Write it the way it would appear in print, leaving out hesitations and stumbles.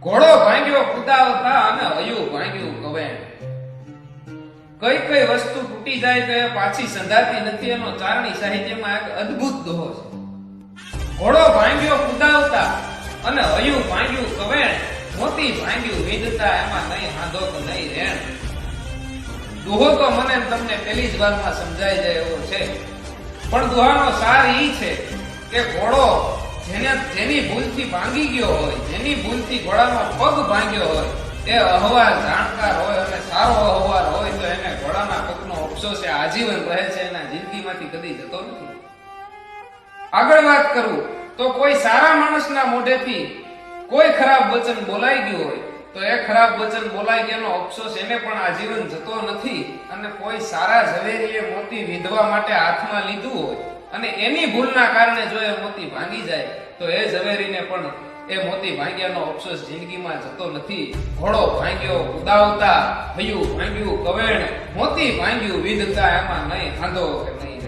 ઘોડો ભાંગ્યો કુદાવતા અને હયું ભાંગ્યું કવેણ. કઈ કઈ વસ્તુ તૂટી જાય તો એ પાછી સંધાતી નથી એનો ચારણી સાહિત્યમાં એક અદ્ભુત દોહો છે. ઘોડો ભાંગ્યો કુદાવતા અને હયું ભાંગ્યું કવેણ, મોતી ભાંગ્યું વિંધતા એમાં નહીં હાંધો કે નહીં રેણ. દોહો તો મને તમને પહેલી જ વારમાં સમજાઈ જાય એવો છે, પણ દોહાનો સાર ઈ છે કે ઘોડો જેની ભૂલથી ભાંગી ગયો હોય, જેની ભૂલથી ઘોડાનો પગ ભાંગ્યો હોય, એ અહવાર જાણકાર હોય અને સારો અહવાર હોય તો એને ઘોડાના પગનો અફસોસ એ આજીવન રહે છે, એના જિંદગીમાંથી કદી જતો નથી. આગળ વાત કરું તો કોઈ સારા માણસના મોઢેથી કોઈ ખરાબ વચન બોલાઈ ગયું હોય તો એ ખરાબ વચન બોલાઈ ગયાનો અફસોસ એને પણ આજીવન જતો નથી. અને કોઈ સારા ઝવેરીએ મોતી વિંધવા માટે હાથમાં લીધું હોય અને એની ભૂલના કારણે જો એ મોતી ભાંગી જાય તો એ ઝવેરીને પણ એ મોતી ભાંગ્યાનો અફસોસ જિંદગીમાં જતો નથી. ઘોડો ભાંગ્યો કુદાવતા, હયું ભાંગ્યું કવેણ, મોતી ભાંગ્યું વિંધતા એમાં નહીં હાંધો કે નહીં